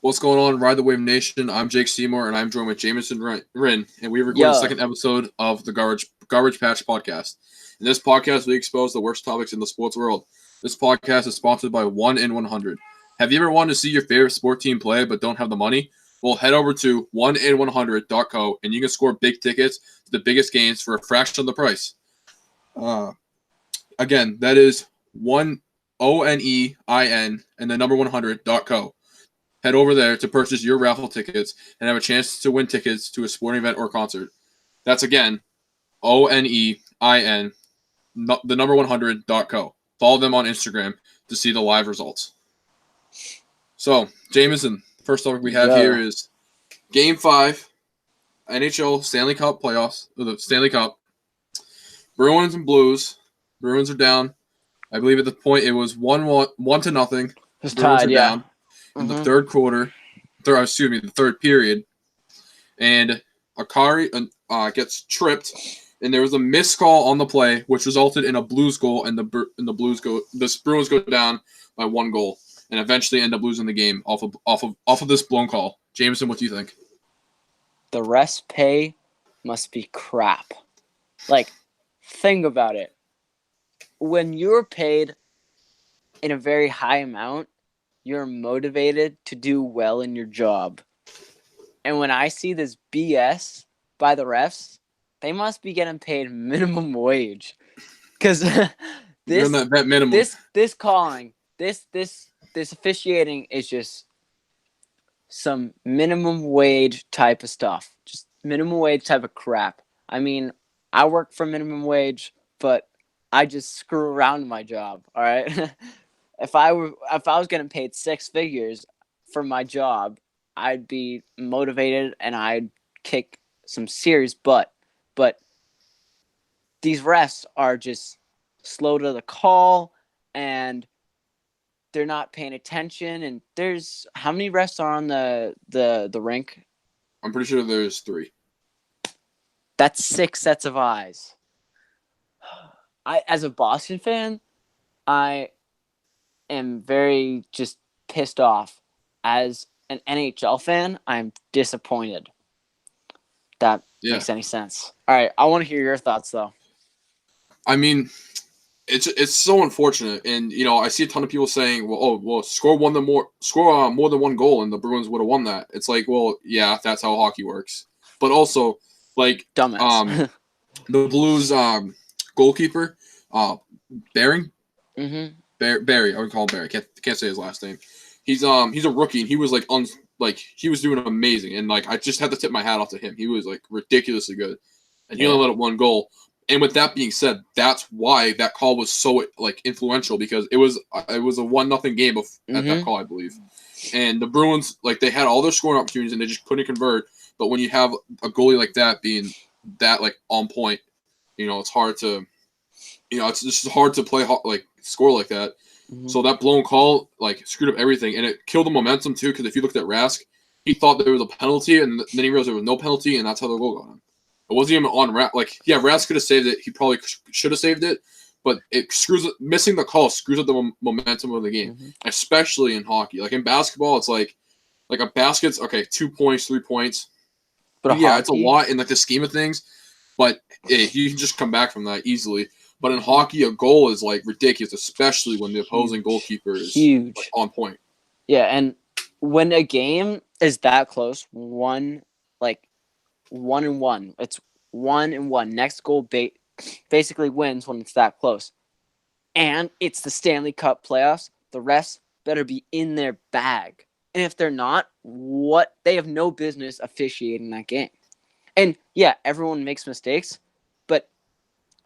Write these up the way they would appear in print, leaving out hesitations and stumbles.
What's going on, Ride the Wave Nation? I'm Jake Seymour, and I'm joined with Jamison Wrinn, and we record the Yo, second episode of the Garbage Patch Podcast. In this podcast, we expose the worst topics in the sports world. This podcast is sponsored by 1 in 100. Have you ever wanted to see your favorite sport team play but don't have the money? Well, head over to 1in100.co, and you can score big tickets to the biggest games for a fraction of the price. Again, that is 1ONEIN and the number 100.co. Head over there to purchase your raffle tickets and have a chance to win tickets to a sporting event or concert. That's again, ONEIN, the number 100.co. Follow them on Instagram to see the live results. So, Jamison, first topic we have here is Game 5, NHL Stanley Cup playoffs, or the Stanley Cup. Bruins and Blues. Bruins are down. I believe at the point it was 1-0. it's Bruins tied, are yeah. down in the third quarter, the third period, and Akari gets tripped, and there was a missed call on the play, which resulted in a Blues goal, and the Bruins go down by 1 goal, and eventually end up losing the game off of this blown call. Jamison, what do you think? The rest pay must be crap. Like, think about it. When you're paid in a very high amount, you're motivated to do well in your job. And when I see this BS by the refs, they must be getting paid minimum wage. Because this calling, this officiating is just some minimum wage type of stuff. Just minimum wage type of crap. I mean, I work for minimum wage, but I just screw around in my job, all right? If I was getting paid 6 figures for my job, I'd be motivated and I'd kick some serious butt. But these refs are just slow to the call and they're not paying attention. And there's how many refs are on the rink? I'm pretty sure there's 3. That's 6 sets of eyes. As a Boston fan, I am very just pissed off. As an NHL fan, I'm disappointed. That makes any sense. All right, I want to hear your thoughts though. I mean, it's so unfortunate, and I see a ton of people saying, "Well, score more than 1 goal, and the Bruins would have won that." It's like, well, yeah, that's how hockey works. But also, like, dumbass. The Blues goalkeeper, Barry. Mm-hmm. Barry, I would call him Barry. Can't say his last name. He's a rookie, and he was he was doing amazing, and I just had to tip my hat off to him. He was ridiculously good, and he only let up 1 goal. And with that being said, that's why that call was so influential, because it was a 1-0 game at that call, I believe. And the Bruins, they had all their scoring opportunities and they just couldn't convert. But when you have a goalie like that being that on point, it's hard to, it's just hard to play score like that. Mm-hmm. So that blown call screwed up everything, and it killed the momentum too. Because if you looked at Rask, he thought there was a penalty, and then he realized there was no penalty, and that's how the goal got him. It wasn't even on Rask. Rask could have saved it. He probably should have saved it, but missing the call screws up the momentum of the game, especially in hockey. In basketball, it's like a basket's 2 points, 3 points. But yeah, it's a lot in the scheme of things. But you can just come back from that easily. But in hockey, a goal is ridiculous, especially when the opposing goalkeeper is huge, on point. Yeah, and when a game is that close, 1-1, it's 1-1. Next goal basically wins when it's that close, and it's the Stanley Cup playoffs. The refs better be in their bag, and if they're not, they have no business officiating that game. And yeah, everyone makes mistakes, but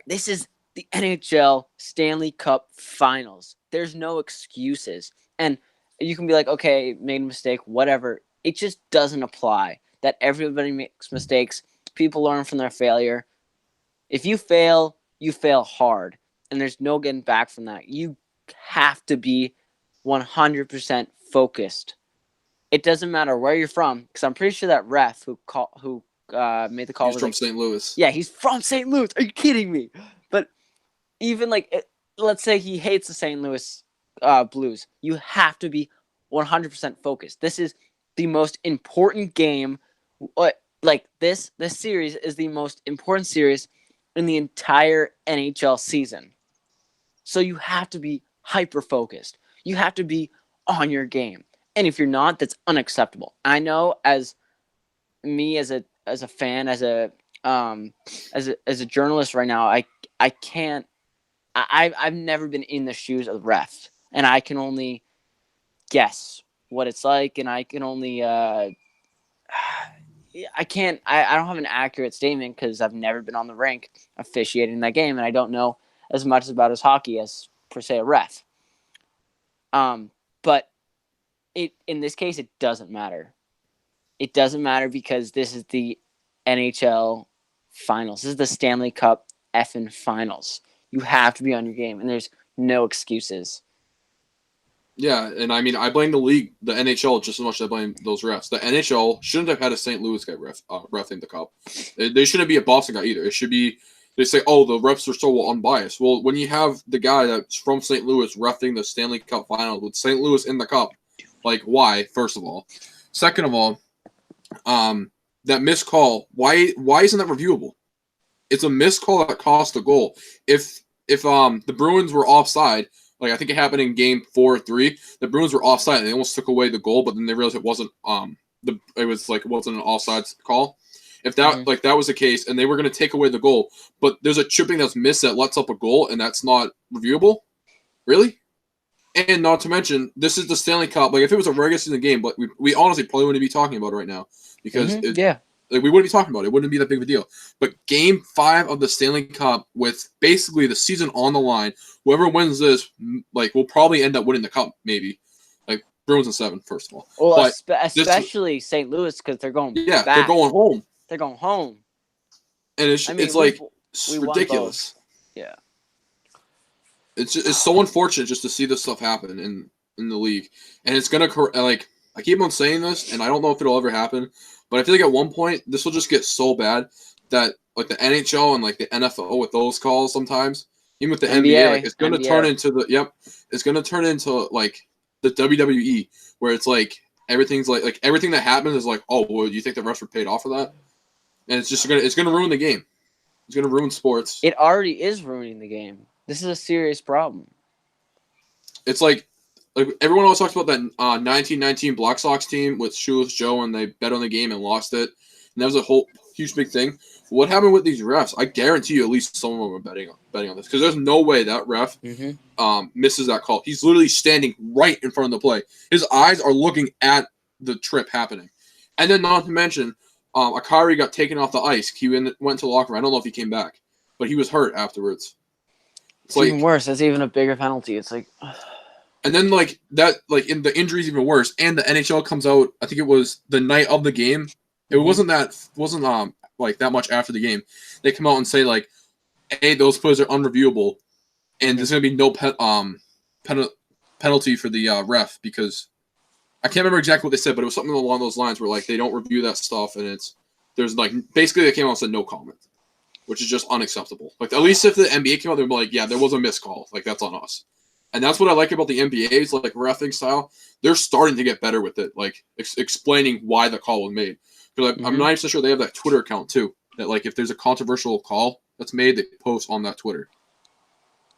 this is the NHL Stanley Cup Finals. There's no excuses. And you can be like, okay, made a mistake, whatever. It just doesn't apply. That everybody makes mistakes. People learn from their failure. If you fail, you fail hard. And there's no getting back from that. You have to be 100% focused. It doesn't matter where you're from, because I'm pretty sure that ref who made the call was from St. Louis. Yeah, he's from St. Louis. Are you kidding me? But even let's say he hates the St. Louis Blues. You have to be 100% focused. This the most important game. Like this series is the most important series in the entire NHL season. So you have to be hyper focused. You have to be on your game. And if you're not, that's unacceptable. I know as me as a fan, as a journalist right now, I can't I've never been in the shoes of the ref, and I can only guess what it's like, and I can only I don't have an accurate statement because I've never been on the rink officiating that game, and I don't know as much about his hockey as per se a ref. But it in this case it doesn't matter. It doesn't matter because this is the NHL finals. This is the Stanley Cup effing finals. You have to be on your game, and there's no excuses. Yeah, and I mean, I blame the league, the NHL, just as much as I blame those refs. The NHL shouldn't have had a St. Louis guy refing the Cup. They shouldn't be a Boston guy either. It should be, they say, oh, the refs are so unbiased. Well, when you have the guy that's from St. Louis refing the Stanley Cup final with St. Louis in the Cup, like, why, first of all? Second of all, that missed call, why isn't that reviewable? It's a missed call that cost a goal. If the Bruins were offside, like I think it happened in game 4 or 3, the Bruins were offside and they almost took away the goal, but then they realized it wasn't it wasn't an offside call. If that that was the case and they were going to take away the goal, but there's a chipping that's missed that lets up a goal and that's not reviewable? Really? And not to mention, this is the Stanley Cup. Like if it was a regular season game, but we honestly probably wouldn't be talking about it right now because like we wouldn't be talking about it. It wouldn't be that big of a deal. But Game 5 of the Stanley Cup, with basically the season on the line, whoever wins this, like, will probably end up winning the cup. Maybe, like Bruins in 7, first of all. Well, especially St. Louis because they're going. Yeah, back. they're going home. They're going home. And it's like we ridiculous. Yeah, it's so unfortunate just to see this stuff happen in the league, and it's gonna like I keep on saying this, and I don't know if it'll ever happen. But I feel like at one point, this will just get so bad that like the NHL and like the NFL with those calls sometimes, even with the NBA, like it's going to turn into it's going to turn into like the WWE where it's like everything's like everything that happens is like, oh, well, do you think the refs were paid off for that? And it's going to ruin the game. It's going to ruin sports. It already is ruining the game. This is a serious problem. It's like everyone always talks about that 1919 Black Sox team with Shoeless Joe, and they bet on the game and lost it. And that was a whole huge big thing. What happened with these refs? I guarantee you at least some of them are betting on this because there's no way that ref misses that call. He's literally standing right in front of the play. His eyes are looking at the trip happening. And then not to mention, Akari got taken off the ice. He went to the locker room. I don't know if he came back, but he was hurt afterwards. It's like, even worse. That's even a bigger penalty. It's like... And then like that, like in the injuries even worse. And the NHL comes out. I think it was the night of the game. It wasn't like that much after the game. They come out and say like, "Hey, those plays are unreviewable, and there's gonna be no penalty for the ref because I can't remember exactly what they said, but it was something along those lines where like they don't review that stuff, and there's like basically they came out and said no comment, which is just unacceptable. Like at least if the NBA came out, they'd be like, yeah, there was a missed call. Like that's on us. And that's what I like about the NBA's like reffing style. They're starting to get better with it, like explaining why the call was made. Because I'm not even sure they have that Twitter account too. That like if there's a controversial call that's made, they post on that Twitter,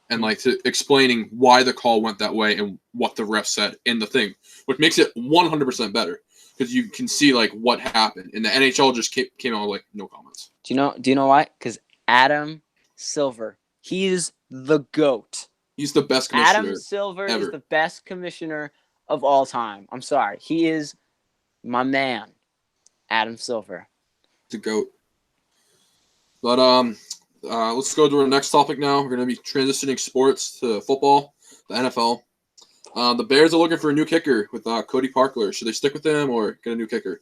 and like explaining why the call went that way and what the ref said in the thing, which makes it 100% better because you can see like what happened. And the NHL just came out with like no comments. Do you know why? Because Adam Silver, he's the GOAT. He's the best commissioner. Adam Silver ever. Is the best commissioner of all time. I'm sorry. He is my man. Adam Silver. The GOAT. But let's go to our next topic now. We're going to be transitioning sports to football, the NFL. The Bears are looking for a new kicker with Cody Parkler. Should they stick with him or get a new kicker?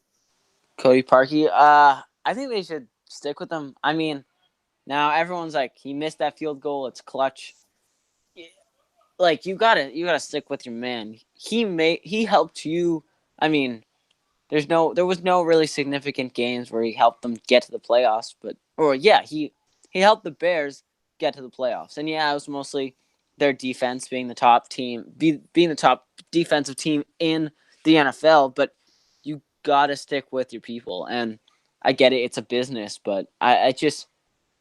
Cody Parkey? I think they should stick with him. I mean, now everyone's like, he missed that field goal. It's clutch. Like you gotta stick with your man. He helped you. I mean, there was no really significant games where he helped them get to the playoffs, he helped the Bears get to the playoffs. And yeah, it was mostly their defense being the top team, being the top defensive team in the NFL. But you gotta stick with your people. And I get it, it's a business, but I just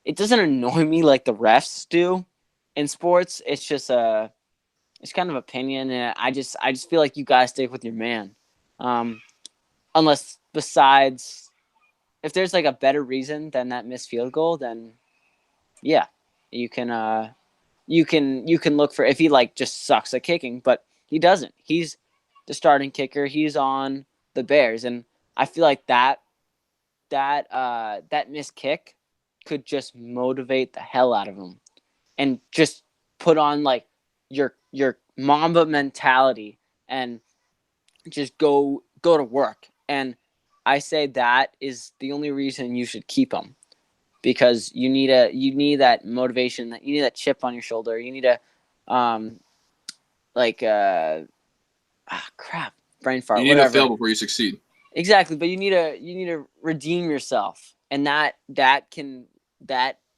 it doesn't annoy me like the refs do in sports. It's just it's kind of opinion, and I just feel like you gotta stick with your man. Unless besides, if there's like a better reason than that missed field goal, then yeah, you can look for if he like just sucks at kicking, but he doesn't. He's the starting kicker. He's on the Bears, and I feel like that missed kick could just motivate the hell out of him, and just put on like your Mamba mentality and just go to work. And I say that is the only reason you should keep him, because you need that motivation, that you need that chip on your shoulder. You need a crap, brain fart. You need whatever. to fail before you succeed. Exactly, but you need to redeem yourself, and that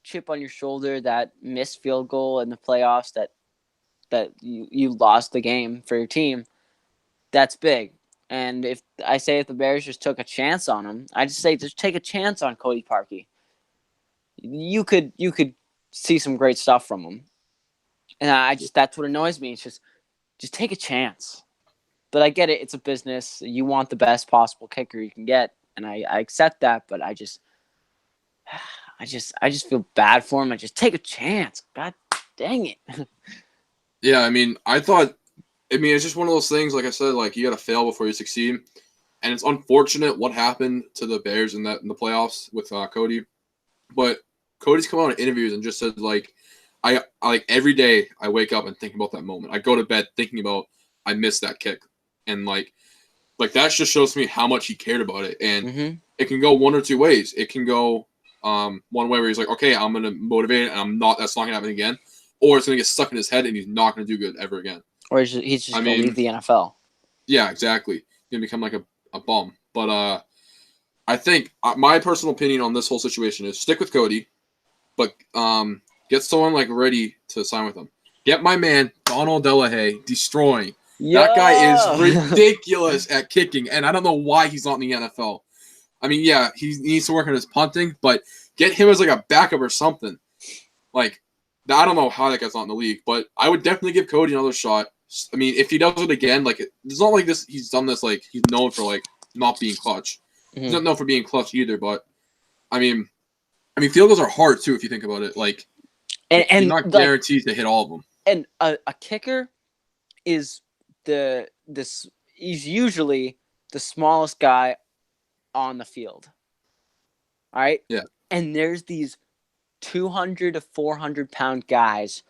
chip on your shoulder, that missed field goal in the playoffs, that you lost the game for your team, that's big. And if the Bears just took a chance on him, I just say just take a chance on Cody Parkey. You could see some great stuff from him, and that's what annoys me. It's just take a chance. But I get it; it's a business. You want the best possible kicker you can get, and I accept that. But I just feel bad for him. I just take a chance. God dang it. Yeah, I mean, it's just one of those things. Like I said, like you got to fail before you succeed, and it's unfortunate what happened to the Bears in the playoffs with Cody. But Cody's come out in interviews and just said like, I like every day I wake up and think about that moment. I go to bed thinking about I missed that kick, and like that just shows me how much he cared about it. And it can go one or two ways. It can go one way where he's like, okay, I'm gonna motivate it, and that's not gonna happen again. Or it's going to get stuck in his head, and he's not going to do good ever again. Or he's just going to leave the NFL. Yeah, exactly. He's going to become like a bum. But I think my personal opinion on this whole situation is stick with Cody, but get someone like ready to sign with him. Get my man, Donald Delahaye, destroying. Yeah. That guy is ridiculous at kicking, and I don't know why he's not in the NFL. I mean, yeah, he needs to work on his punting, but get him as like a backup or something. Like, I don't know how that guy's not in the league, but I would definitely give Cody another shot. I mean, if he does it again, like it's not like this. He's done this like he's known for like not being clutch. He's not known for being clutch either. But I mean, field goals are hard too if you think about it. Like, and you're not guaranteed to hit all of them. And a kicker is he's usually the smallest guy on the field. All right. Yeah. And there's these 200 to 400 pound guys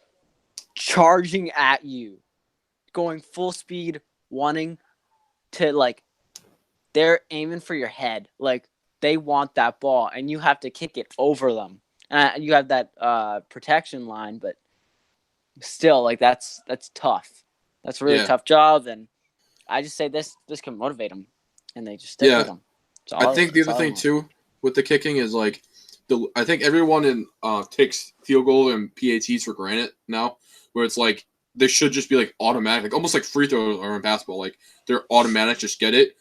charging at you, going full speed, wanting to like, they're aiming for your head. Like they want that ball, and you have to kick it over them. You have that protection line, but still, like that's tough. That's a really tough job, and I just say this can motivate them, and they just stick with them. I think the other thing too with the kicking is like. I think everyone takes field goal and PATs for granted now, where it's like they should just be like automatic, like almost like free throws are in basketball, like they're automatic, just get it.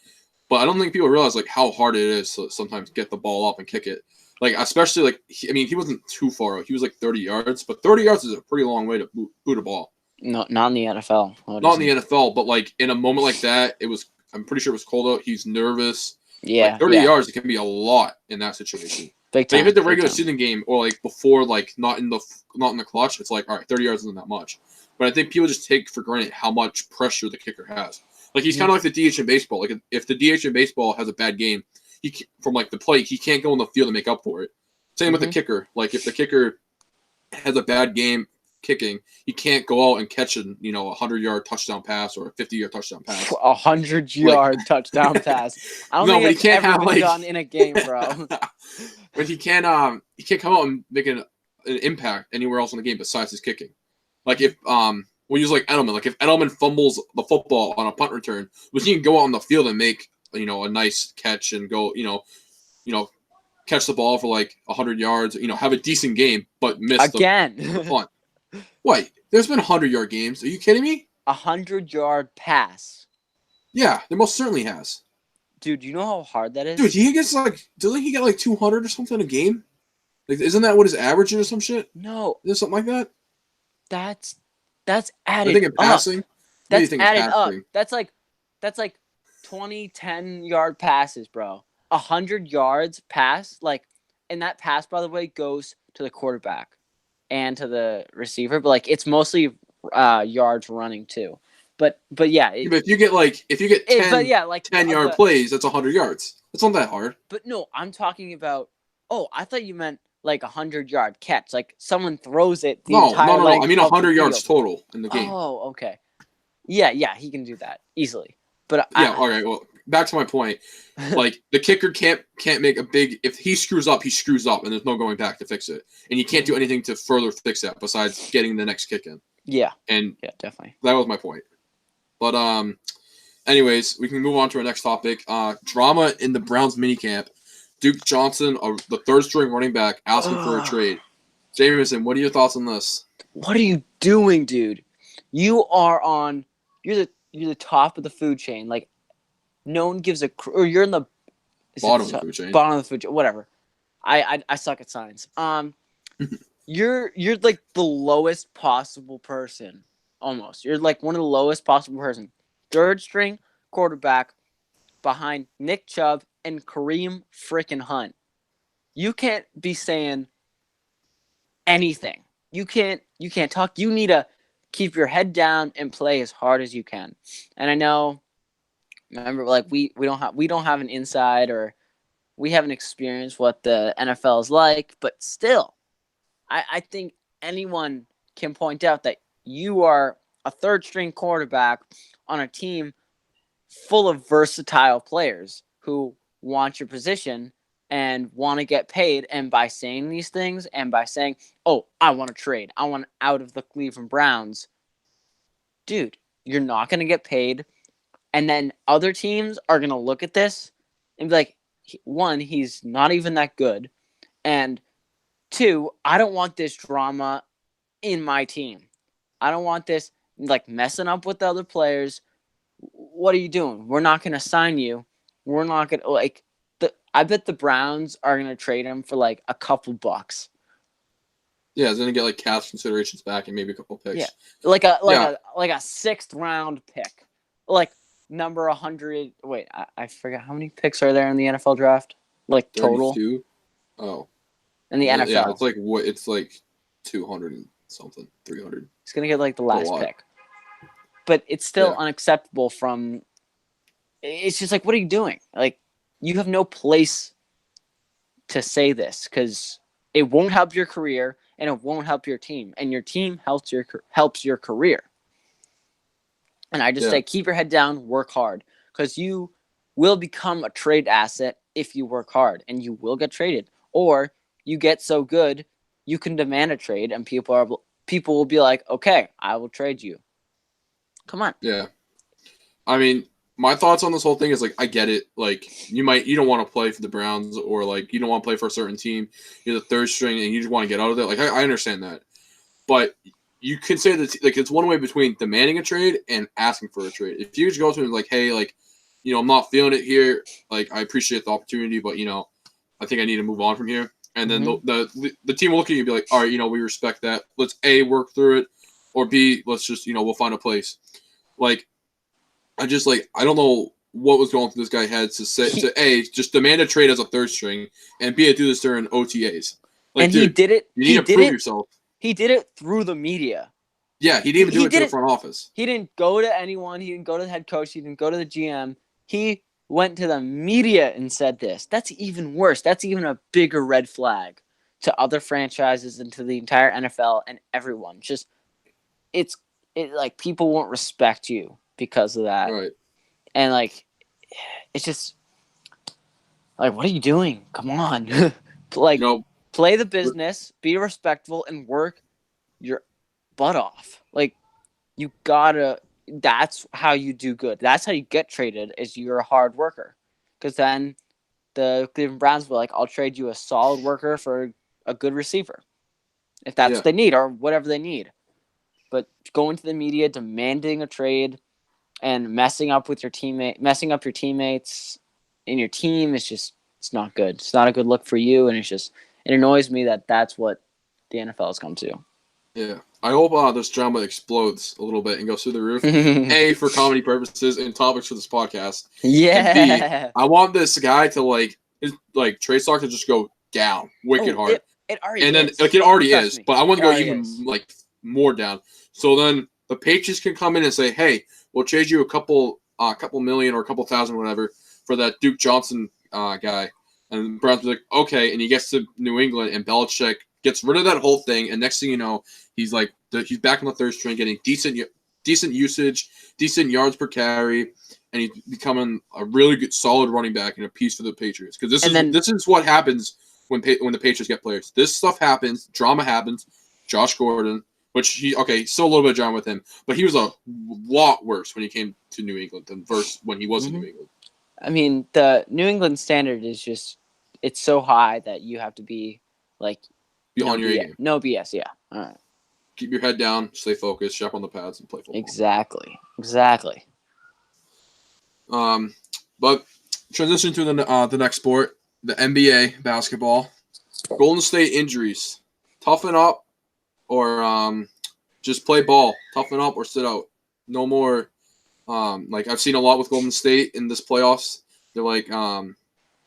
But I don't think people realize like how hard it is to sometimes get the ball up and kick it. Like especially like he wasn't too far out. He was like 30 yards, but 30 yards is a pretty long way to boot a ball. No, not in the NFL. Not in the NFL, but like in a moment like that, I'm pretty sure it was cold out. He's nervous. Yeah, like 30 yards, it can be a lot in that situation. Big time, so even the regular season game, or like before, like not in the clutch, it's like all right, 30 yards isn't that much. But I think people just take for granted how much pressure the kicker has. Like he's kind of like the DH in baseball. Like if the DH in baseball has a bad game, from like the plate, he can't go on the field and make up for it. Same with the kicker. Like if the kicker has a bad game kicking, he can't go out and catch a 100-yard touchdown pass or a 50-yard touchdown pass. 100-yard touchdown pass. I don't think it's ever been done in a game, bro. But he can't come out and make an impact anywhere else in the game besides his kicking. Like if we use like Edelman. Like if Edelman fumbles the football on a punt return, but he can go out on the field and make a nice catch and go catch the ball for like 100 yards. Have a decent game, but miss the punt. What? There's been 100-yard games. Are you kidding me? 100-yard pass. Yeah, there most certainly has. Dude, you know how hard that Dude, is? he gets doesn't he get like 200 or something a game? Like, isn't that what his average is or some shit? No, Is it something like that? that's I added think in up. passing. What do you That's think in added up. passing? That's like 20 10-yard passes, bro. 100 yards pass, and that pass, by the way, goes to the quarterback and to the receiver, but it's mostly yards running too. But yeah, Yeah, but if you get but 10 yeah, 10-yard plays, that's 100 yards. It's not that hard. but no, I'm talking about. Oh, I thought you meant like 100-yard catch, like someone throws it the No, no, entire no, no. I length mean of the 100 yards field. total in the game. Oh, okay. Yeah, he can do that easily. But Yeah, all right. Well, back to my point. Like, the kicker can't make a big. If he screws up, and there's no going back to fix it. And you can't do anything to further fix that besides getting the next kick in. Yeah. And Yeah, definitely. that was my point. But anyways, we can move on to our next topic. Drama in the Browns minicamp. Duke Johnson, the third string running back, asking for a trade. Jamison, what are your thoughts on this? What are you doing, dude? You are on. You're the top of the food chain. Like, no one gives a. Or you're in the Bottom of the food chain. Bottom of the food chain. Whatever. I suck at science. You're like the lowest possible person. Almost. You're like one of the lowest possible person. Third string quarterback behind Nick Chubb and Kareem frickin' Hunt. You can't be saying anything. You can't talk. You need to keep your head down and play as hard as you can. And I know, remember, we don't have an inside, or we haven't experienced what the NFL is like, but still, I think anyone can point out that you are a third string quarterback on a team full of versatile players who want your position and want to get paid. And by saying these things and by saying, oh, I want to trade, I want out of the Cleveland Browns, dude, you're not going to get paid. And then other teams are going to look at this and be like, one, he's not even that good. And two, I don't want this drama in my team. I don't want this messing up with the other players. What are you doing? We're not going to sign you. We're not going to I bet the Browns are going to trade him for a couple bucks. Yeah, he's going to get cash considerations back and maybe a couple picks. Yeah. Like a sixth round pick. Number 100. Wait, I forgot how many picks are there in the NFL draft? Total? 32? Oh. In the NFL. Yeah, it's like 200 and something, 300. He's going to get the last pick. But it's still unacceptable from. It's just what are you doing? You have no place to say this because it won't help your career and it won't help your team, and your team helps your career. And I just say keep your head down, work hard, because you will become a trade asset if you work hard, and you will get traded, or you get so good you can demand a trade, and people will be like, okay, I will trade you. Come on. Yeah. I mean, my thoughts on this whole thing is I get it. You don't want to play for the Browns, or you don't want to play for a certain team. You're the third string and you just want to get out of it. I understand that. But you can say that it's one way between demanding a trade and asking for a trade. If you just go to him hey, I'm not feeling it here. I appreciate the opportunity, but I think I need to move on from here. And then the team will look at you and be like, all right, we respect that. Let's A, work through it, or B, let's just we'll find a place. I don't know what was going through this guy's head to A, just demand a trade as a third string, and B, do this during OTAs. And dude, he did it. You need to prove yourself. He did it through the media. Yeah, he didn't even do it to the front office. He didn't go to anyone. He didn't go to the head coach. He didn't go to the GM. He went to the media and said this. That's even worse. That's even a bigger red flag to other franchises and to the entire NFL and everyone. It's people won't respect you because of that. Right. And it's just what are you doing? Come on. Play the business, be respectful, and work your butt off. You gotta. That's how you do good. That's how you get traded. Is you're a hard worker. Because then the Cleveland Browns will I'll trade you a solid worker for a good receiver, if that's what they need or whatever they need. But going to the media, demanding a trade, and messing up your teammates, in your team, it's not good. It's not a good look for you, and it annoys me that that's what the NFL has come to. Yeah. I hope this drama explodes a little bit and goes through the roof. A, for comedy purposes and topics for this podcast. And B, I want this guy to his trade stock to just go down wicked hard. It already and then is. it already Trust is, me. but I want to go even is. more down. So then the Patriots can come in and say, "Hey, we'll trade you a couple million or a couple thousand, whatever, for that Duke Johnson guy." And the Browns be like, "Okay," and he gets to New England, and Belichick gets rid of that whole thing, and next thing you know, he's back on the third string, getting decent usage, decent yards per carry, and he's becoming a really good, solid running back and a piece for the Patriots. Because this is what happens when the Patriots get players. This stuff happens, drama happens. Josh Gordon, which still a little bit of drama with him, but he was a lot worse when he came to New England than when he was in New England. I mean, the New England standard is it's so high that you have to be on your game. No BS, yeah. All right. Keep your head down, stay focused, strap on the pads, and play football. Exactly. But transition to the next sport, the NBA basketball. Golden State injuries. Toughen up or just play ball. Toughen up or sit out. No more. I've seen a lot with Golden State in this playoffs. They're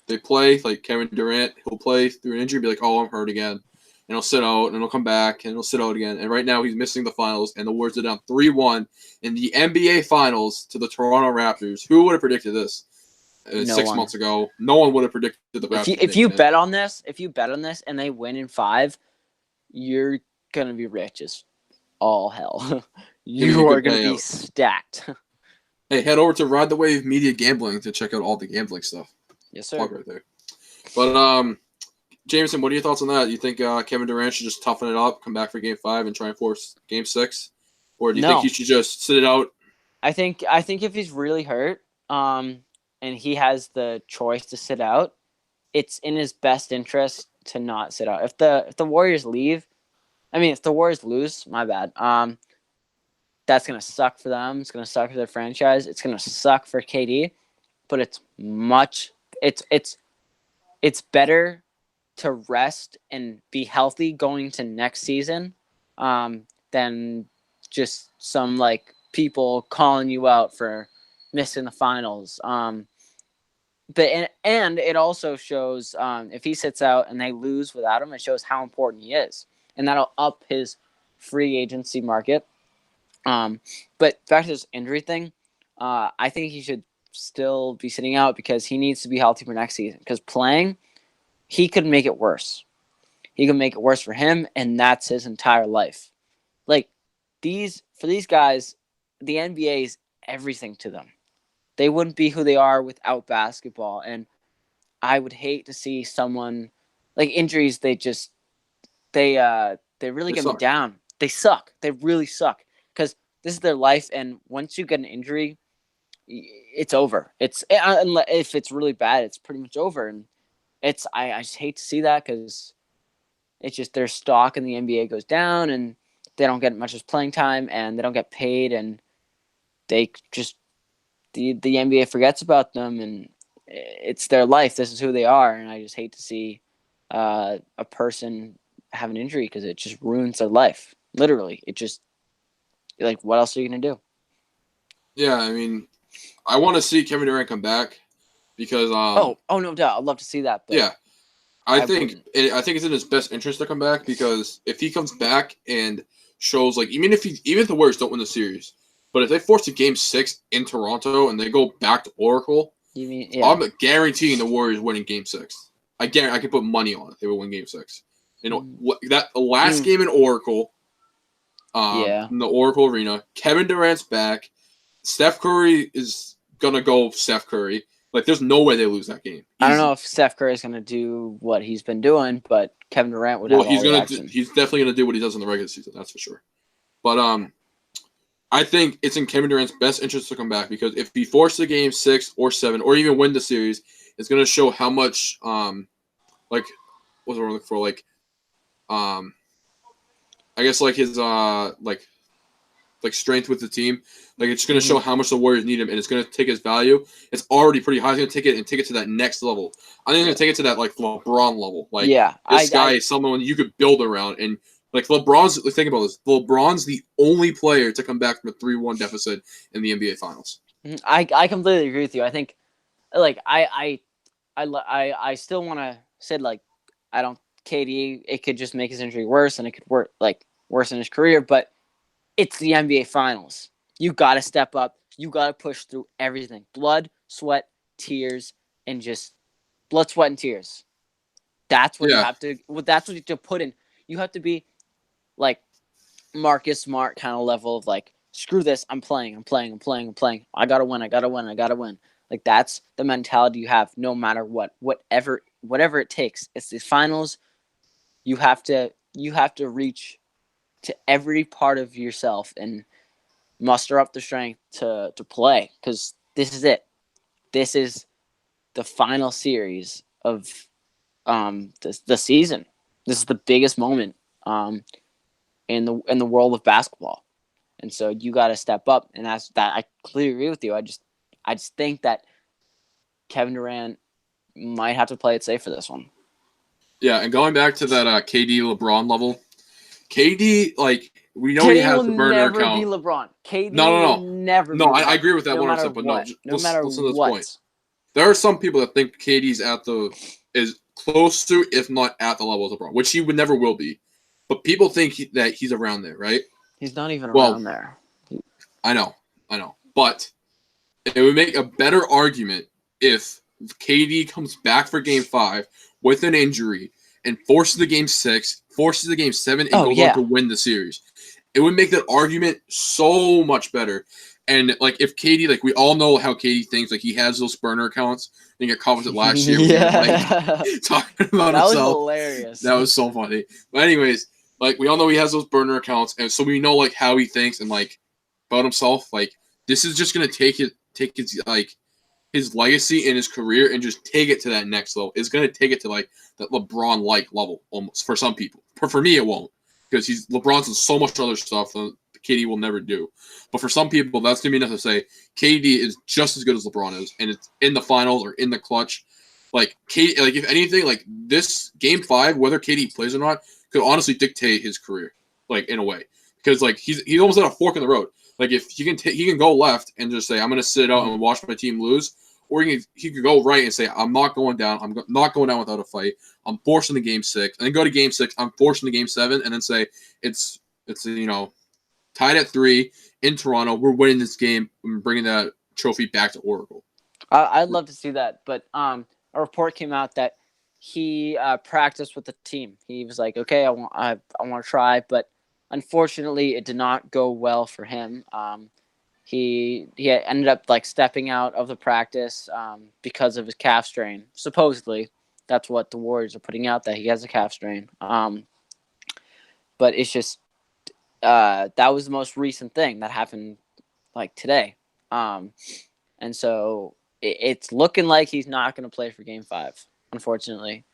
they play Kevin Durant. He'll play through an injury, be like, "Oh, I'm hurt again," and he'll sit out, and he'll come back, and he'll sit out again. And right now, he's missing the finals, and the Warriors are down 3-1 in the NBA Finals to the Toronto Raptors. Who would have predicted this 6 months ago? No one would have predicted the Raptors. If you bet on this, and they win in 5, you're gonna be rich as all hell. You are gonna be stacked. Hey, head over to Ride the Wave Media Gambling to check out all the gambling stuff. Yes, sir. Plug right there. But Jamison, what are your thoughts on that? You think Kevin Durant should just toughen it up, come back for Game 5, and try and force Game 6, or do you think he should just sit it out? I think if he's really hurt, and he has the choice to sit out, it's in his best interest to not sit out. If the Warriors leave, if the Warriors lose, my bad. That's gonna suck for them. It's gonna suck for their franchise. It's gonna suck for KD, but it's better to rest and be healthy going to next season, than just some people calling you out for missing the finals. But it also shows if he sits out and they lose without him, it shows how important he is, and that'll up his free agency market. But back to this injury thing, I think he should still be sitting out because he needs to be healthy for next season. Because playing, he could make it worse. He could make it worse for him, and that's his entire life. For these guys, the NBA is everything to them. They wouldn't be who they are without basketball, and I would hate to see someone injuries. They really get me down. They suck. They really suck because this is their life, and once you get an injury, it's over. If it's really bad, it's pretty much over, and I just hate to see that because it's just their stock in the NBA goes down, and they don't get much as playing time, and they don't get paid, and they just the NBA forgets about them, and it's their life. This is who they are, and I just hate to see a person have an injury because it just ruins their life. Literally, it just what else are you gonna do? Yeah, I want to see Kevin Durant come back because no doubt, I'd love to see that. But yeah, I think it's in his best interest to come back because if he comes back and shows even if the Warriors don't win the series, but if they force a Game 6 in Toronto and they go back to Oracle, I'm guaranteeing the Warriors winning Game 6. I could put money on it. They will win Game 6. That the last game in Oracle, in the Oracle Arena, Kevin Durant's back. Steph Curry is gonna go Steph Curry. There's no way they lose that game. I don't know if Steph Curry is gonna do what he's been doing, but Kevin Durant would. Well, he's definitely gonna do what he does in the regular season. That's for sure. But I think it's in Kevin Durant's best interest to come back because if he forces a Game 6 or 7 or even win the series, it's gonna show how much what's the word I'm looking for? I guess his like strength with the team. Like it's going to show how much the Warriors need him, and it's going to take his value. It's already pretty high. It's going to take it to that next level. I think it's going to take it to that like LeBron level. Like this guy is someone you could build around, and like think about this. LeBron's the only player to come back from a 3-1 deficit in the NBA Finals. I completely agree with you. I think, like I still want to say like I don't KD. It could just make his injury worse, and it could worsen his career. But it's the NBA Finals. You got to step up. You got to push through everything. Blood, sweat, tears, and just blood, sweat, and tears. That's what you have to. That's what you have to put in. You have to be like Marcus Smart kind of level of like, screw this. I'm playing. I gotta win. Like that's the mentality you have, no matter what, whatever it takes. It's the finals. You have to reach to every part of yourself and muster up the strength to play, because this is it. This is the final series of the season. This is the biggest moment in the world of basketball, and so you got to step up. And that's that. I clearly agree with you. I just think that Kevin Durant might have to play it safe for this one. Yeah, and going back to that KD LeBron level, KD, like, we know KD he has the burner account. account. Be LeBron. KD No. will never. No, be LeBron, I agree with that 100%. But no matter listen to this what. point. There are some people that think KD's is close to, if not at the level of LeBron, which he would never will be. But people think that he's around there, right? He's not even around there. I know. But it would make a better argument if KD comes back for Game 5 with an injury and forces the Game 6, forces the Game 7, and goes on to win the series. It would make that argument so much better. And, like, if KD, like, we all know how KD thinks. Like, he has those burner accounts. I think he got caught with it last year. Talking about that himself. That was hilarious. That was so funny. But anyways, like, we all know he has those burner accounts. And so we know, like, how he thinks and, like, about himself. Like, this is just going to take his, like, his legacy and his career and just take it to that next level. It's going to take it to, like, that LeBron-like level almost for some people. For me, it won't. Because LeBron's done so much other stuff that KD will never do. But for some people, that's going to be enough to say KD is just as good as LeBron is, and it's in the finals or in the clutch. Like, if anything, like, this Game 5, whether KD plays or not, could honestly dictate his career, like, in a way. Because, like, he's almost at a fork in the road. Like, if he can go left and just say, I'm going to sit out and watch my team lose, or he could go right and say, I'm not going down. I'm not going down without a fight. I'm forcing the Game 6. And then go to Game 6. I'm forcing the Game 7. And then say, it's tied at 3 in Toronto. We're winning this game and bringing that trophy back to Oracle. I'd love to see that. But a report came out that he practiced with the team. He was like, okay, I want to try. But unfortunately, it did not go well for him. He ended up like stepping out of the practice because of his calf strain. Supposedly, that's what the Warriors are putting out, that he has a calf strain. But it's just that was the most recent thing that happened like today. And so it's looking like he's not going to play for Game 5, unfortunately.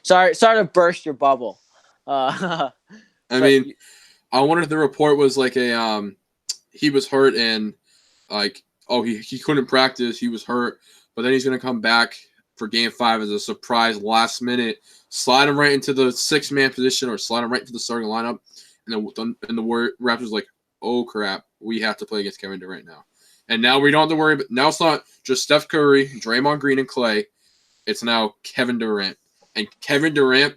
Sorry to burst your bubble. I mean, I wonder if the report was like he was hurt and like, he couldn't practice. He was hurt, but then he's going to come back for Game 5 as a surprise last minute, slide him right into the 6-man position or slide him right into the starting lineup. And the Raptors like, oh crap, we have to play against Kevin Durant now. And now we don't have to worry. But now it's not just Steph Curry, Draymond Green, and Clay. It's now Kevin Durant. And Kevin Durant,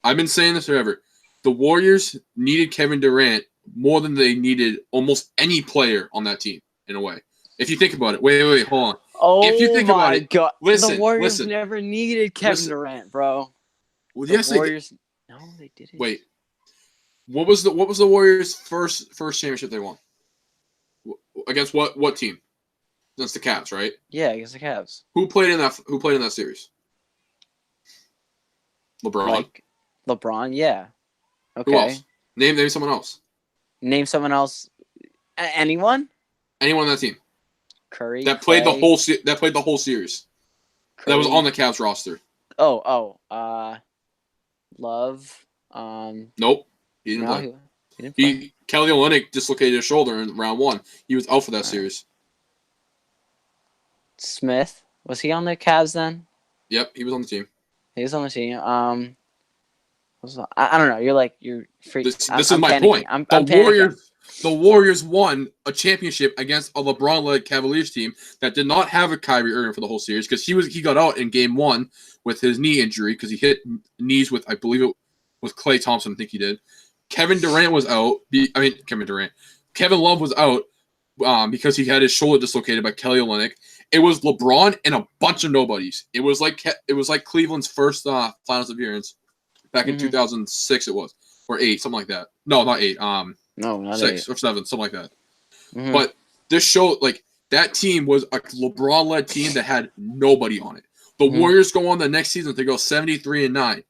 I've been saying this forever. The Warriors needed Kevin Durant more than they needed almost any player on that team, in a way. If you think about it. Wait, hold on. Oh, if you think about it, God. Listen, the Warriors never needed Kevin Durant, bro. Well, the Warriors. No, they didn't. Wait. What was the Warriors' first championship they won? Against what team? Against the Cavs, right? Yeah, against the Cavs. Who played in that series? LeBron. LeBron, yeah. Okay. Who else? Name someone else. Name someone else. Anyone? Anyone on that team. Curry. That played the whole series. Curry. That was on the Cavs roster. Love. Nope. He didn't play. He didn't play. Kelly Olynyk dislocated his shoulder in round 1. He was out for that series. Smith, was he on the Cavs then? Yep, he was on the team. He was on the team. I don't know. You're free. This is I'm my panicking. point. I'm The Warriors won a championship against a LeBron-led Cavaliers team that did not have a Kyrie Irving for the whole series because he got out in Game 1 with his knee injury because he hit knees with, I believe it was Klay Thompson. I think he did. Kevin Durant was out. Kevin Love was out because he had his shoulder dislocated by Kelly Olynyk. It was LeBron and a bunch of nobodies. It was like Cleveland's first finals appearance back in 2006. It was, or 8, something like that. No, not 8. No, not 6 8. or 7, something like that. Mm-hmm. But this show, that team was a LeBron-led team that had nobody on it. The Warriors go on the next season to go 73-9.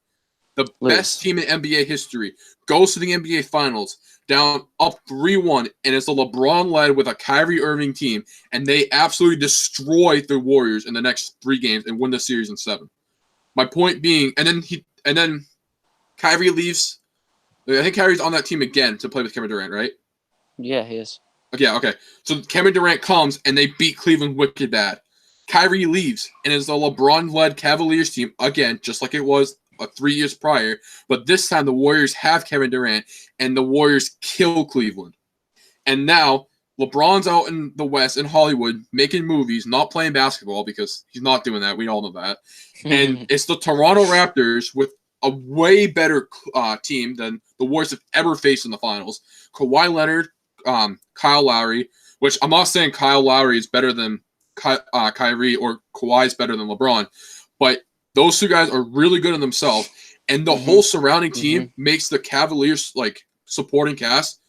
The best team in NBA history goes to the NBA Finals, down up 3-1, and it's a LeBron-led with a Kyrie Irving team, and they absolutely destroy the Warriors in the next 3 games and win the series in 7. My point being, and then Kyrie leaves. I think Kyrie's on that team again to play with Kevin Durant, right? Yeah, he is. Okay. So Kevin Durant comes, and they beat Cleveland wicked bad. Kyrie leaves, and it's a LeBron-led Cavaliers team, again, just like it was 3 years prior. But this time, the Warriors have Kevin Durant, and the Warriors kill Cleveland. And now, LeBron's out in the West, in Hollywood, making movies, not playing basketball, because he's not doing that. We all know that. And it's the Toronto Raptors with a way better team than the Warriors have ever faced in the finals. Kawhi Leonard, Kyle Lowry, which I'm not saying Kyle Lowry is better than Kyrie or Kawhi is better than LeBron, but those 2 guys are really good in themselves, and the whole surrounding team makes the Cavaliers supporting cast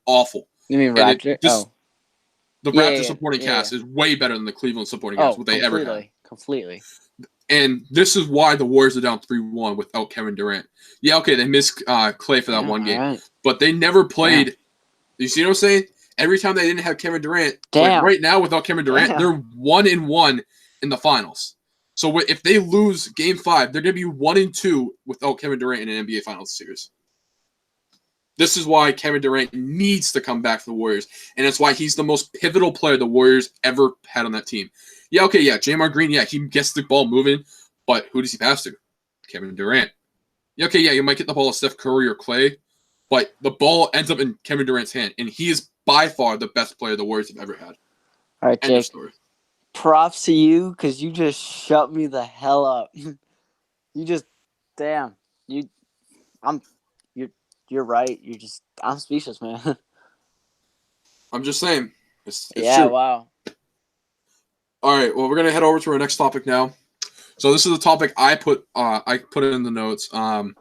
awful. You mean Raptor? The Raptors supporting cast is way better than the Cleveland supporting cast. What they ever had. Completely. And this is why the Warriors are down 3-1 without Kevin Durant. Yeah, okay, they missed Klay for that one game, right. But they never played. You see what I'm saying? Every time they didn't have Kevin Durant, right now without Kevin Durant, they're 1-1 in the finals. So if they lose Game 5, they're going to be 1-2 without Kevin Durant in an NBA Finals series. This is why Kevin Durant needs to come back for the Warriors, and that's why he's the most pivotal player the Warriors ever had on that team. Jamar Green, he gets the ball moving, but who does he pass to? Kevin Durant. You might get the ball to Steph Curry or Klay, but the ball ends up in Kevin Durant's hand, and he is by far the best player the Warriors have ever had. All right, Jake. Props to you because you just shut me the hell up. You're right. I'm speechless, man. I'm just saying. It's true. Wow. All right, well, we're gonna head over to our next topic now. So this is a topic I put it in the notes. I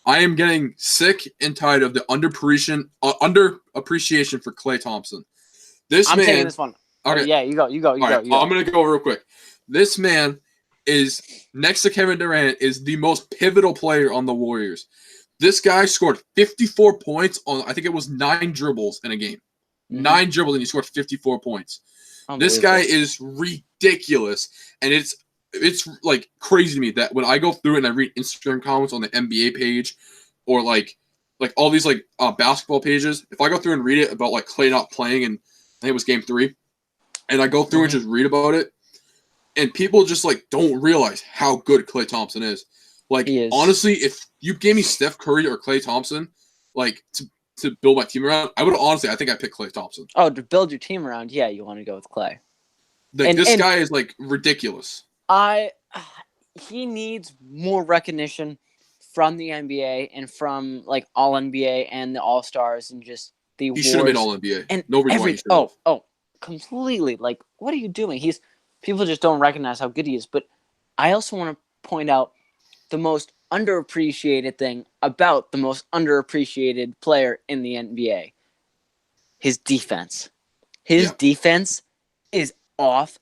am getting sick and tired of the underappreciation for Klay Thompson. I'm taking this one. Okay. Yeah, you go. You go. I'm gonna go real quick. This man is next to Kevin Durant is the most pivotal player on the Warriors. This guy scored 54 points on, I think it was 9 dribbles in a game. 9 dribbles, and he scored 54 points. This guy is ridiculous, and it's crazy to me that when I go through it and I read Instagram comments on the NBA page or all these basketball pages, if I go through and read it about Klay not playing, and I think it was Game 3, and I go through and just read about it, and people just don't realize how good Klay Thompson is. Honestly, if you gave me Steph Curry or Klay Thompson, to build my team around, I think I'd pick Klay Thompson. Oh, to build your team around, you want to go with Klay. This guy is ridiculous. He needs more recognition from the NBA and from All NBA and the All Stars and just the awards. He should have made All NBA. And no reason why he should have. Completely. What are you doing? People just don't recognize how good he is. But I also want to point out the most underappreciated thing about the most underappreciated player in the NBA. His defense. His defense is off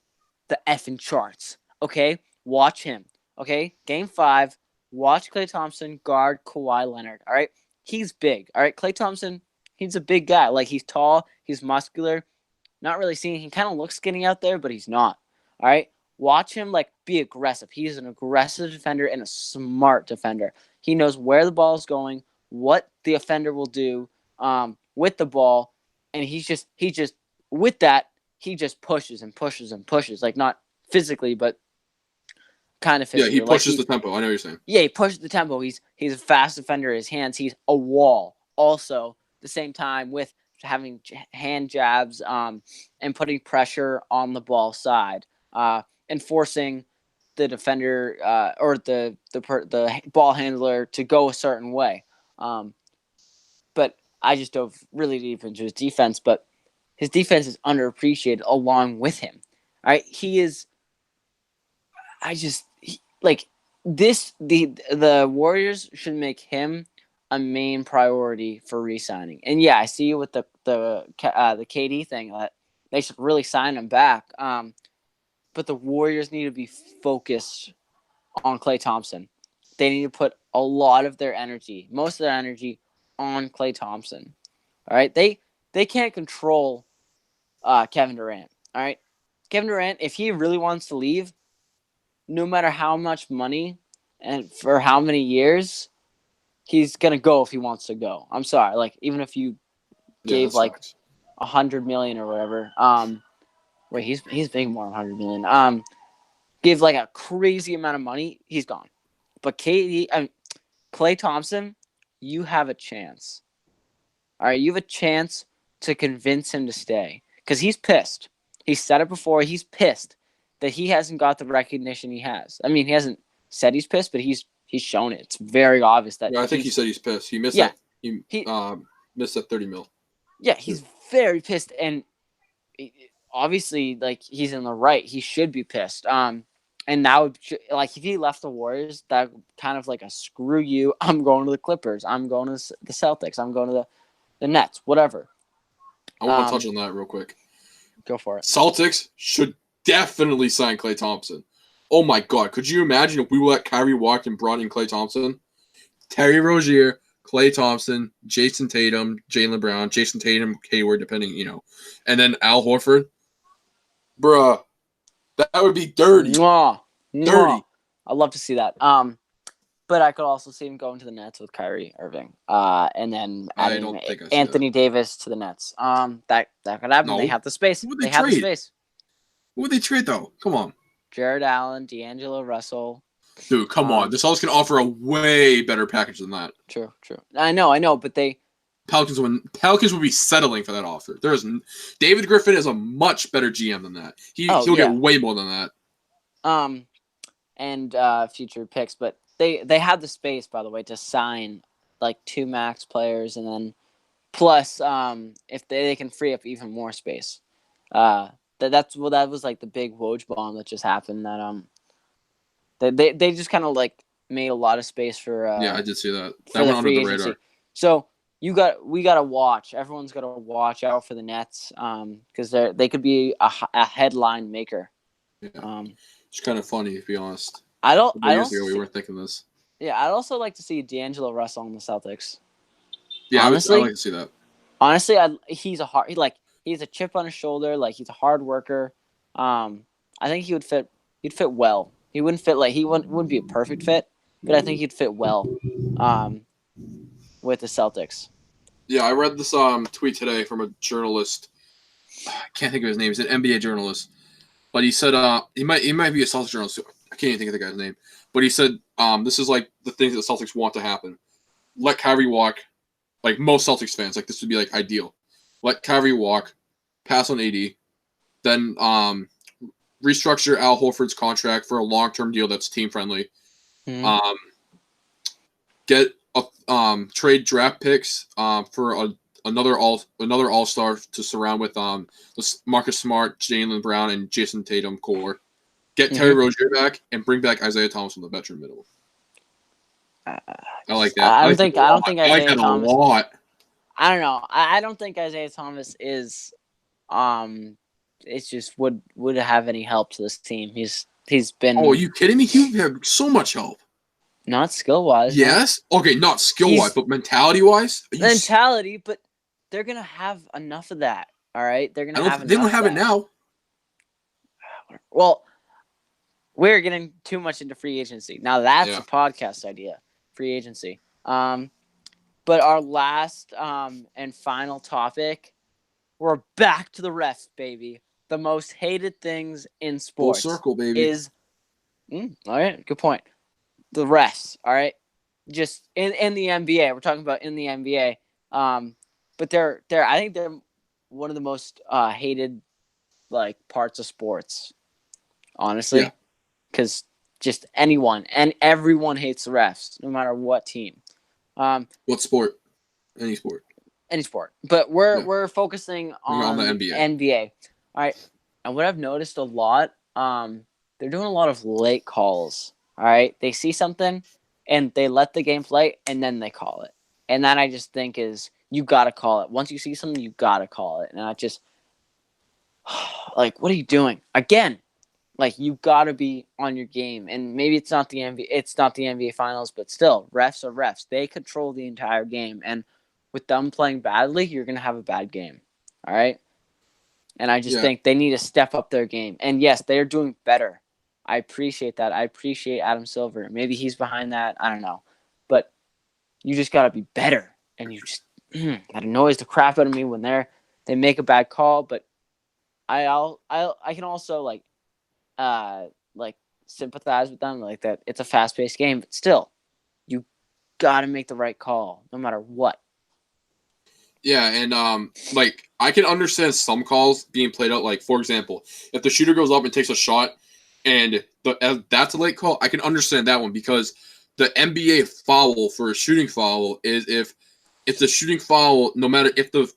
the effing charts. Okay? Watch him. Okay? Game 5. Watch Klay Thompson guard Kawhi Leonard. All right? He's big. All right? Klay Thompson, he's a big guy. He's tall. He's muscular. Not really seeing. He kind of looks skinny out there, but he's not. All right? Watch him be aggressive. He's an aggressive defender and a smart defender. He knows where the ball is going, what the offender will do, with the ball, and he just with that he just pushes and pushes and pushes, like not physically, but kind of Yeah, physically. he Like pushes the tempo. I know what you're saying. yeah, he pushes the tempo. He's a fast defender. His hands, he's a wall. Also, the same time with having hand jabs, and putting pressure on the ball side, and forcing the defender, or the ball handler to go a certain way. But I just dove really deep into his defense. But his defense is underappreciated along with him. All right, he is. Like this. The Warriors should make him a main priority for re-signing. And yeah, I see you with the KD thing that they should really sign him back. But the Warriors need to be focused on Klay Thompson. They need to put a lot of their energy, most of their energy, on Klay Thompson. All right, they can't control Kevin Durant. All right, Kevin Durant, if he really wants to leave, no matter how much money and for how many years, he's gonna go if he wants to go. I'm sorry, like even if you Yeah, gave that like sucks. 100 million or whatever. Wait, he's making more than 100 million. Give like a crazy amount of money, he's gone. But Klay Thompson, you have a chance. All right, you have a chance to convince him to stay because he's pissed. He said it before. He's pissed that he hasn't got the recognition he has. I mean, he hasn't said he's pissed, but he's shown it. It's very obvious that Yeah, I think he said he's pissed. He missed yeah, that. He he missed that 30 mil. yeah, he's very pissed, and obviously, like he's in the right. He should be pissed. And that would like if he left the Warriors, that kind of like a screw you. I'm going to the Clippers. I'm going to the Celtics. I'm going to the Nets. Whatever. I want to touch on that real quick. Go for it. Celtics should definitely sign Klay Thompson. Oh my God, could you imagine if we let Kyrie walk and brought in Klay Thompson? Terry Rozier, Klay Thompson, Jason Tatum, Jaylen Brown, Jason Tatum, Hayward, depending, and then Al Horford. Bruh, that would be dirty. Mwah. Dirty. I'd love to see that. But I could also see him going to the Nets with Kyrie Irving. And then adding Anthony Davis to the Nets. That could happen. No. They have the space. Who would they have the space. Who would they trade though? Come on. Jared Allen, D'Angelo Russell. Dude, come on. The Celtics can offer a way better package than that. True. I know, but Pelicans would be settling for that offer. David Griffin is a much better GM than that. He'll get way more than that. And future picks, but they have the space, by the way, to sign like 2 max players, and then plus if they can free up even more space. That was like the big Woj bomb that just happened. That they just kind of like made a lot of space for. Yeah, I did see that. That went under the radar. So we got to watch. Everyone's got to watch out for the Nets, because they could be a headline maker. Yeah. It's kind of funny, to be honest. Years ago, we weren't thinking this. Yeah, I'd also like to see D'Angelo Russell on the Celtics. Yeah, honestly, I'd like to see that. Honestly, he's a chip on his shoulder. Like he's a hard worker. I think he would fit. He'd fit well. He wouldn't fit he wouldn't be a perfect fit, but I think he'd fit well, with the Celtics. Yeah, I read this tweet today from a journalist. I can't think of his name. He's an NBA journalist, but he said he might be a Celtics journalist. I can't even think of the guy's name, but he said this is like the things that the Celtics want to happen. Let Kyrie walk. Like most Celtics fans, like this would be like ideal. Let Kyrie walk, pass on AD, then restructure Al Horford's contract for a long-term deal that's team-friendly. Mm-hmm. Get trade draft picks for another All-Star to surround with Marcus Smart, Jaylen Brown, and Jason Tatum core. Get Terry Rozier back and bring back Isaiah Thomas from the veteran middle. I like that. I don't think Isaiah Thomas. A lot. I don't know. I don't think Isaiah Thomas is. It's just would have any help to this team. He's been. Oh, are you kidding me? He would have so much help. Not skill wise. Yes. No. Okay, not skill wise, but mentality wise. But they're gonna have enough of that. All right, they're gonna have. They don't have it now. Well, we're getting too much into free agency now. That's a podcast idea. Free agency. But But our last and final topic, we're back to the refs, baby. The most hated things in Full sports circle, baby. is all right, good point. The refs, all right? Just in the NBA. We're talking about in the NBA. But they're I think they're one of the most hated like parts of sports, honestly. Yeah. Because just anyone and everyone hates the refs, no matter what team. What sport? Any sport. Any sport. But we're Yeah. we're focusing on the the NBA. NBA. All right. And what I've noticed a lot, they're doing a lot of late calls. All right. They see something and they let the game play and then they call it. And that I just think is you gotta call it. Once you see something, you gotta call it. And I just like, what are you doing? Again, like you gotta be on your game. And maybe it's not the NBA finals, but still, refs are refs. They control the entire game. And with them playing badly, you're gonna have a bad game. All right. And I just think they need to step up their game. And yes, they're doing better. I appreciate that. I appreciate Adam Silver. Maybe he's behind that. I don't know. But you just got to be better. And you just that annoys the crap out of me when they make a bad call. But I can also like sympathize with them, like that it's a fast-paced game. But still, you got to make the right call no matter what. Yeah, and like I can understand some calls being played out. Like for example, if the shooter goes up and takes a shot, and that's a late call, I can understand that one because the NBA foul for a shooting foul is if it's a shooting foul, no matter if the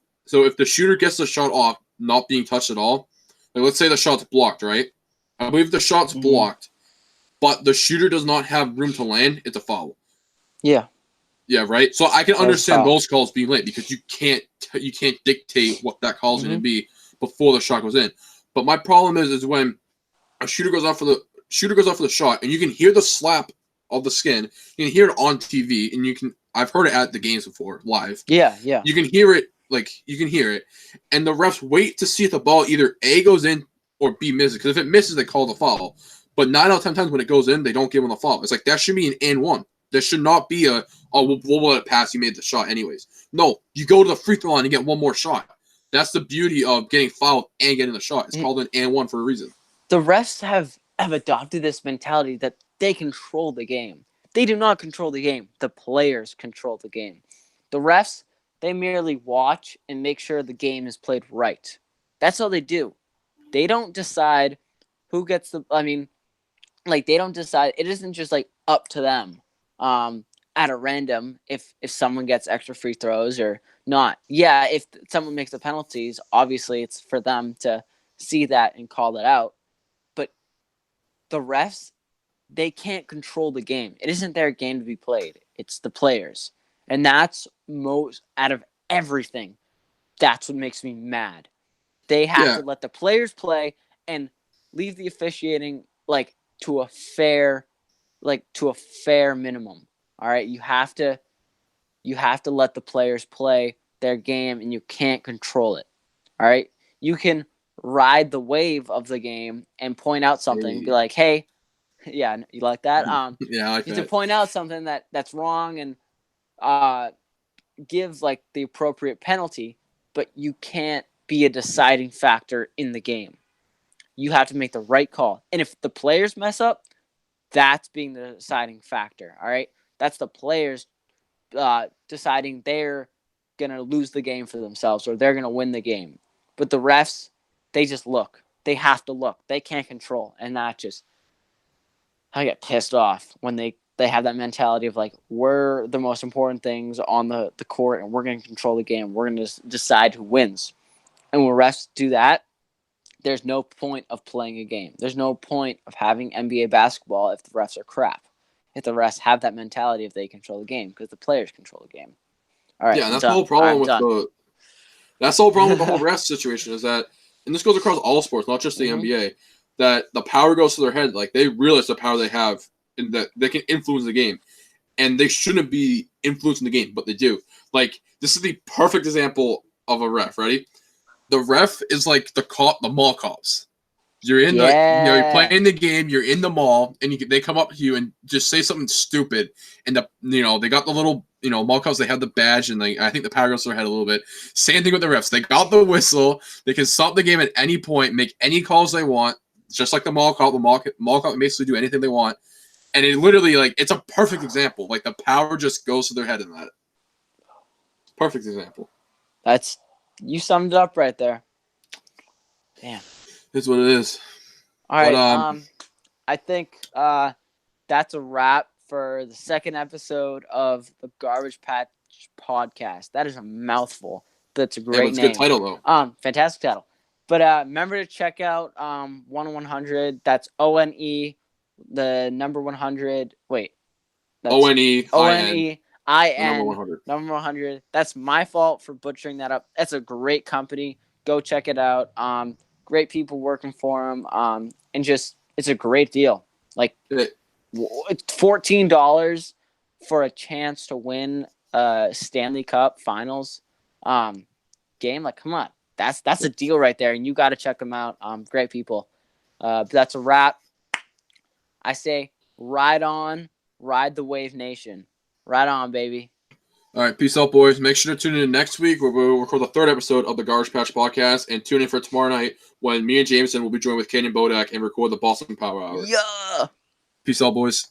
shooter gets the shot off not being touched at all. Like let's say the shot's blocked, right? I believe the shot's blocked, but the shooter does not have room to land. It's a foul. Yeah. Yeah, right. So I can understand those calls being late because you can't dictate what that call is going to be before the shot goes in. But my problem is when a shooter goes off for the shot and you can hear the slap of the skin. You can hear it on TV and I've heard it at the games before live. Yeah. You can hear it and the refs wait to see if the ball either A goes in or B misses because if it misses they call the foul. But 9 out of 10 times when it goes in they don't give them the foul. It's like that should be an and one. There should not be we'll let it pass. You made the shot anyways. No, you go to the free throw line and get one more shot. That's the beauty of getting fouled and getting the shot. It's called an and one for a reason. The refs have adopted this mentality that they control the game. They do not control the game. The players control the game. The refs, they merely watch and make sure the game is played right. That's all they do. They don't decide who gets they don't decide. It isn't just like up to them. At a random if someone gets extra free throws or not. Yeah, if someone makes the penalties, obviously it's for them to see that and call it out. But the refs, they can't control the game. It isn't their game to be played. It's the players. And that's most out of everything. That's what makes me mad. They have to let the players play and leave the officiating to a fair minimum. All right, you have to let the players play their game, and you can't control it. All right, you can ride the wave of the game and point out something, be like, "Hey, yeah, you like that?" Yeah, I like you that. to point out something that's wrong and give the appropriate penalty, but you can't be a deciding factor in the game. You have to make the right call, and if the players mess up, that's being the deciding factor. All right. That's the players deciding they're going to lose the game for themselves or they're going to win the game. But the refs, they just look. They have to look. They can't control. And that just, I get pissed off when they have that mentality of we're the most important things on the court and we're going to control the game. We're going to decide who wins. And when refs do that, there's no point of playing a game. There's no point of having NBA basketball if the refs are crap. If the refs have that mentality if they control the game, because the players control the game. All right. Yeah, and that's the whole problem with the whole ref situation is that, and this goes across all sports, not just the NBA, that the power goes to their head. Like they realize the power they have and that they can influence the game, and they shouldn't be influencing the game, but they do. Like this is the perfect example of a ref. Ready? The ref is like the mall cops. You're in you're playing the game. You're in the mall, and they come up to you and just say something stupid, and they got the little Mall Cops, they have the badge, and I think the Power Girls are ahead a little bit. Same thing with the refs. They got the whistle. They can stop the game at any point, make any calls they want, just like the Mall Cop. The Mall Cop basically do anything they want. And it literally, it's a perfect example. The power just goes to their head in that. Perfect example. You summed it up right there. Damn. It's what it is. All right. I think that's a wrap for the second episode of the Garbage Patch Podcast. That is a mouthful. That's a great name. It's a good title, though. Fantastic title. But remember to check out 1-100. That's ONE, the number 100. Wait. ONE. ONE. Number 100. Number 100. That's my fault for butchering that up. That's a great company. Go check it out. Great people working for them. And just, it's a great deal. It's $14 for a chance to win a Stanley Cup Finals game. Come on, that's a deal right there, and you got to check them out. Great people. But that's a wrap. I say, ride on, ride the Wave Nation. Right on, baby. All right, peace out, boys. Make sure to tune in next week where we'll record the third episode of the Garbage Patch Podcast, and tune in for tomorrow night when me and Jamison will be joined with Kenyon Bodak and record the Boston Power Hour. Yeah. Peace out, boys.